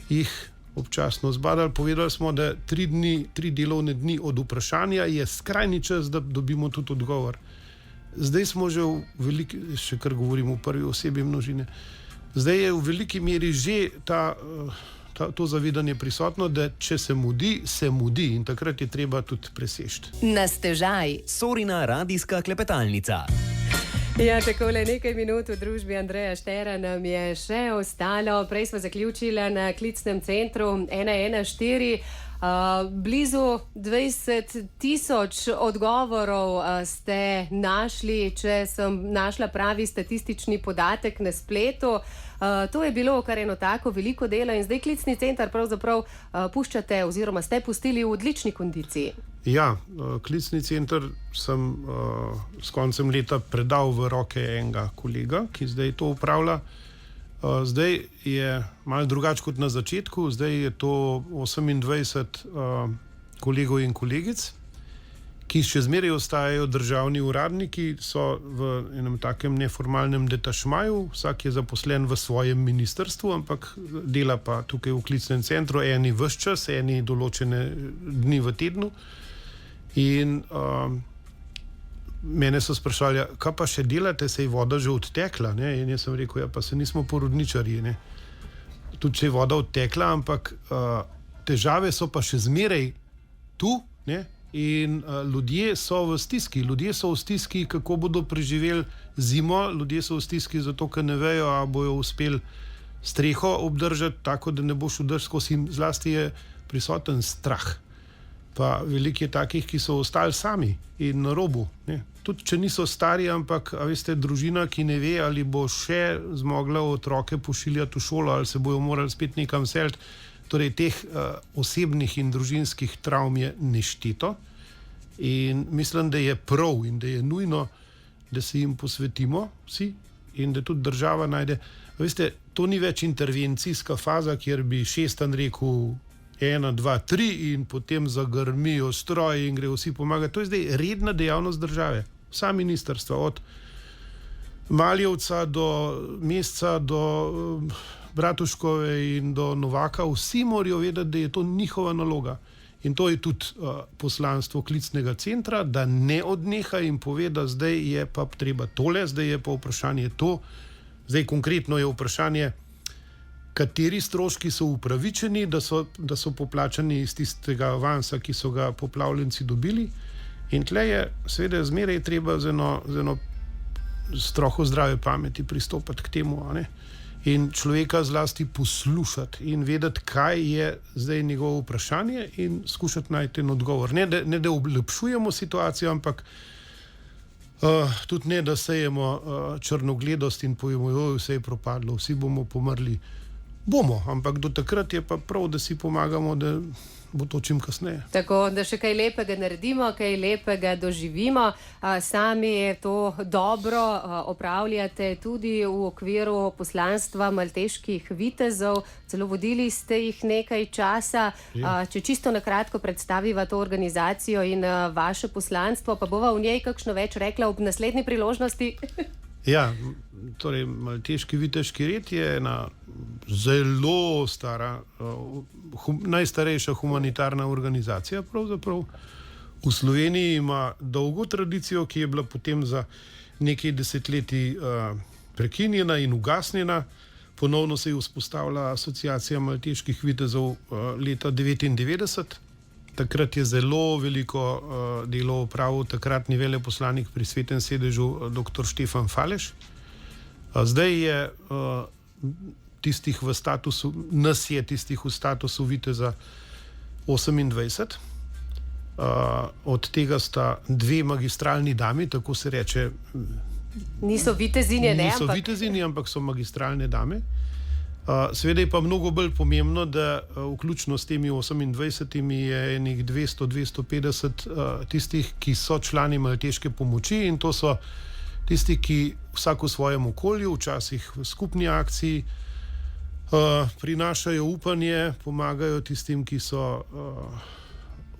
jih občasno zbadali. Povedali smo, da 3 delovne dni od vprašanja je skrajni čas, da dobimo tudi odgovor. Zdaj smo že v veliki, še kar govorimo v prvi osebi množine, zdaj je v veliki meri že to zavedanje prisotno, da če se mudi in takrat je treba tudi preseči. Na stežaj. Sorina radijska klepetalnica. Ja, takole nekaj minut v družbi Andreja Štera nam je še ostalo. Prej smo zaključili na klicnem centru 114. Blizu 20,000 odgovorov ste našli, če sem našla pravi statistični podatek na spletu. To je bilo kar eno tako veliko dela in zdaj klicni center pravzaprav puščate oziroma ste pustili v odlični kondiciji. Ja, klicni center sem s koncem leta predal v roke enega kolega, ki zdaj to upravlja. Zdaj je malo drugače kot na začetku, zdaj je to 28 kolegov in kolegic, ki še zmeraj ostajajo državni uradniki, so v enem takem neformalnem detašmaju, vsak je zaposlen v svojem ministrstvu, ampak dela pa tukaj v klicnem centru, eni ves čas, eni določene dni v tednu. In mene so sprašali, kaj pa še delate, se je voda že odtekla, ne? In jaz sem rekel, ja, pa se nismo porodničarji, ne? Tudi če je voda odtekla, ampak težave so pa še zmeraj tu, ne? In ljudje so v stiski, kako bodo preživeli zimo, ljudje so v stiski zato, ker ne vejo, a bojo uspeli streho obdržati, tako da ne boš udrl skozi, zlasti je prisoten strah. Pa veliko je takih, ki so ostali sami in na robu. Ne? Tudi če niso stari, ampak veste, družina, ki ne ve, ali bo še zmogla otroke pošiljati v šolo, ali se bojo morali spet nekam seliti. Torej, teh osebnih in družinskih travm je nešteto. In mislim, da je prav in da je nujno, da se jim posvetimo vsi in da tudi država najde. Veste, to ni več intervencijska faza, kjer bi šestan rekel 1, 2, 3 in potem zagrmijo stroji in grejo vsi pomagati. To je zdaj redna dejavnost države. Vsa ministrstva, od Maljevca do Mesca, do Bratuškove in do Novaka, vsi morajo vedeti, da je to njihova naloga. In to je tudi poslanstvo klicnega centra, da ne odneha in pove, da zdaj je pa treba tole, zdaj je pa vprašanje to. Zdaj konkretno je vprašanje, kateri stroški so upravičeni, da so poplačani iz tistega avansa, ki so ga poplavljenci dobili. In tle je seveda zmeraj treba z eno stroho zdrave pameti pristopati k temu, a ne? In človeka zlasti poslušati in vedeti, kaj je zdaj njegovo vprašanje in skušati najti en odgovor. Ne da oblepšujemo situacijo, ampak tudi ne, da sejemo črnogledost in povemo, vse je propadlo, vsi bomo pomrli. Bomo, ampak do takrat je pa prav, da si pomagamo, da bo to čim kasneje. Tako, da še kaj lepega naredimo, kaj lepega doživimo. Sami to dobro opravljate tudi v okviru poslanstva malteških vitezov. Celo vodili ste jih nekaj časa. Če čisto na kratko predstaviva to organizacijo in vaše poslanstvo, pa bova v njej kakšno več rekla ob naslednji priložnosti. Ja, torej malteški viteški red je ena zelo stara, najstarejša humanitarna organizacija pravzaprav. V Sloveniji ima dolgo tradicijo, ki je bila potem za nekaj desetletij prekinjena in ugasnjena. Ponovno se je vzpostavila asociacija malteških vitezov leta 1999. Takrat je zelo veliko delo opravil takratni veleposlanik pri Svetem sedežu dr. Štefan Faleš. Zdaj je tistih v statusu, nas je tistih v statusu viteza 28. Od tega sta 2 magistralni dami, tako se reče. Niso vitezinje, ne? Niso vitezinje, ampak so magistralne dame. Seveda je pa mnogo bolj pomembno, da vključno s temi 28 je enih 200-250 tistih, ki so člani Malteške pomoči, in to so tisti, ki vsak v svojem okolju, včasih v skupni akciji, prinašajo upanje, pomagajo tistim, ki so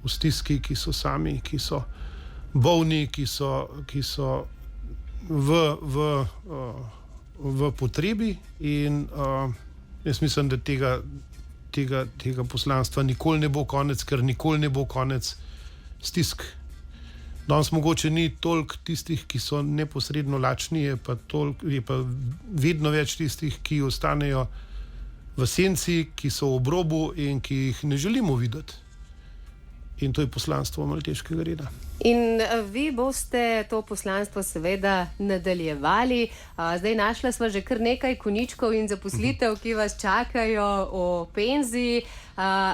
v stiski, ki so sami, ki so bolni, ki so v potrebi, in jaz mislim, da tega poslanstva nikoli ne bo konec, ker nikoli ne bo konec stisk. Danes mogoče ni toliko tistih, ki so neposredno lačni, je pa vedno več tistih, ki ostanejo v senci, ki so ob robu in ki jih ne želimo videti. In to je poslanstvo Malteškega reda. In vi boste to poslanstvo seveda nadaljevali. Zdaj našla sva že kar nekaj konjičkov in zaposlitev, ki vas čakajo v penziji.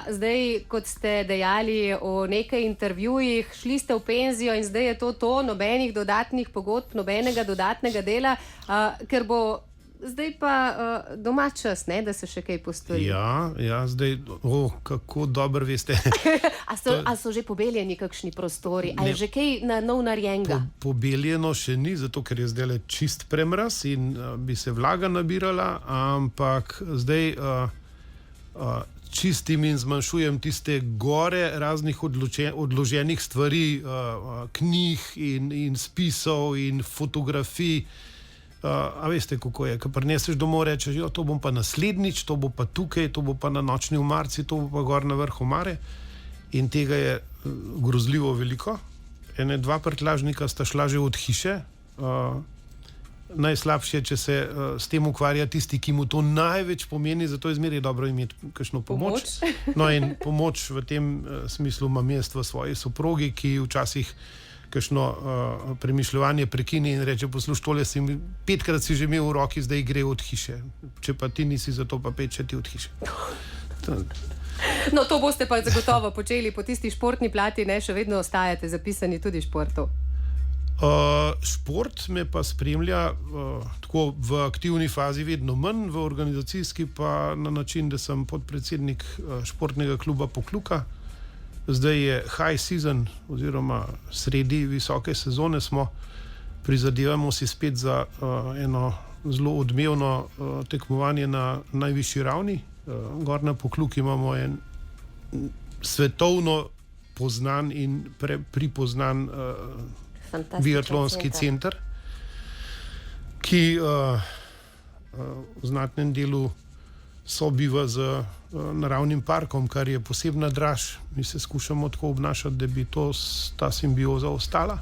Zdaj, kot ste dejali v nekaj intervjujih, šli ste v penzijo in zdaj je to, nobenih dodatnih pogodb, nobenega dodatnega dela, ker bo zdaj pa doma čas, ne, da se še kaj postori. Ja, zdaj, kako dobro veste. A so že pobeljeni kakšni prostori? A je že kaj na nov narejenega? Pobeljeno še ni, zato ker je zdaj čist premraz in bi se vlaga nabirala, ampak zdaj čistim in zmanjšujem tiste gore raznih odloženih stvari, knjig in spisov in fotografij. A veste, kako je, ko prineseš domov, rečeš, to bom pa naslednjič, to bo pa tukaj, to bo pa na nočni umarci, to bo pa gor na vrhu Mare, in tega je grozljivo veliko. 2 prtljažnika sta šla že od hiše. Najslabše je, če se s tem ukvarja tisti, ki mu to največ pomeni, zato je zmeraj dobro imeti kakšno pomoč. No, in pomoč v tem smislu imam jaz v svoji soprogi, ki včasih kakšno premišljevanje prekine in reče, poslušaj, tole 5-krat si že imel v roki, zdaj gre od hiše. Če pa ti nisi za to, pa 5 od hiše. No, to boste pa zagotovo počeli po tisti športni plati, ne, še vedno ostajate zapisani tudi športov. Šport me pa spremlja tako v aktivni fazi vedno manj, v organizacijski pa na način, da sem podpredsednik športnega kluba Pokljuka. Zdaj je high season oziroma sredi visoke sezone smo, prizadevamo si spet za eno zelo odmevno tekmovanje na najvišji ravni. Gor na Pokljuki imamo en svetovno poznan in pripoznan biatlonski center, ki v znatnem delu sobiva z naravnim parkom, kar je posebna draž. Mi se skušamo tako obnašati, da bi ta simbioza ostala.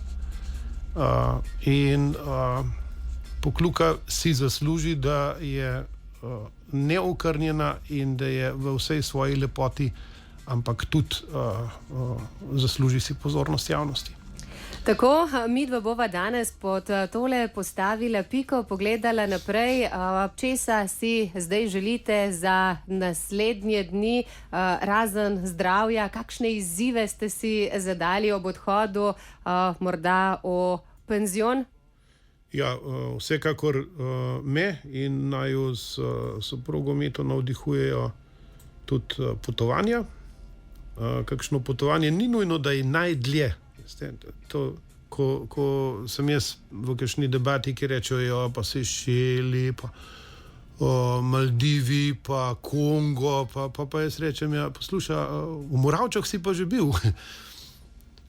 In Pokljuka si zasluži, da je neokrnjena in da je v vsej svoji lepoti, ampak tudi zasluži si pozornost javnosti. Tako, midva bova danes pod tole postavila piko, pogledala naprej, česa si zdaj želite za naslednje dni, razen zdravja, kakšne izzive ste si zadali ob odhodu, morda v penzion? Ja, vsekakor me in naju s soprogo Meto navdihujejo tudi potovanja. Kakšno potovanje ni nujno, da je najdlje. Ko sem jaz v kakšni debati, ki rečejo, pa Sešeli, pa Maldivi, pa Kongo, pa jaz rečem, ja, poslušaj, v Moravčah si pa že bil.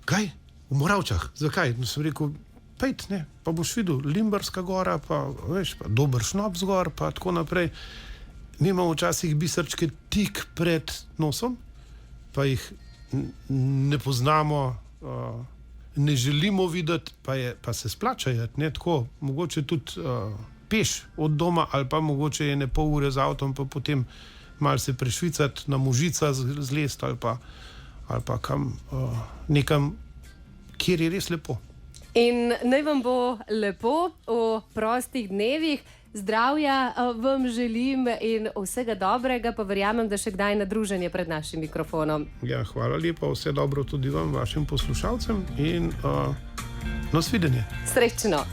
Kaj? V Moravčah? Zakaj? No, sem rekel, pejt, ne, pa boš videl, Limbarska gora, pa veš, pa dober šnops gor, pa tako naprej. Mi imamo včasih biserčke tik pred nosom, pa jih ne poznamo, ne želimo videti, pa se splačajo, ne tako, mogoče tudi peš od doma ali pa mogoče je ne pol ure z avtom, pa potem malo se prešvicati, na Možica zlest ali ali pa kam, nekam, kjer je res lepo. In naj vam bo lepo v prostih dnevih. Zdravja vam želim in vsega dobrega, pa verjamem, da še kdaj na druženje pred našim mikrofonom. Ja, hvala lepa, vse dobro tudi vam, vašim poslušalcem in nasvidenje. Srečno!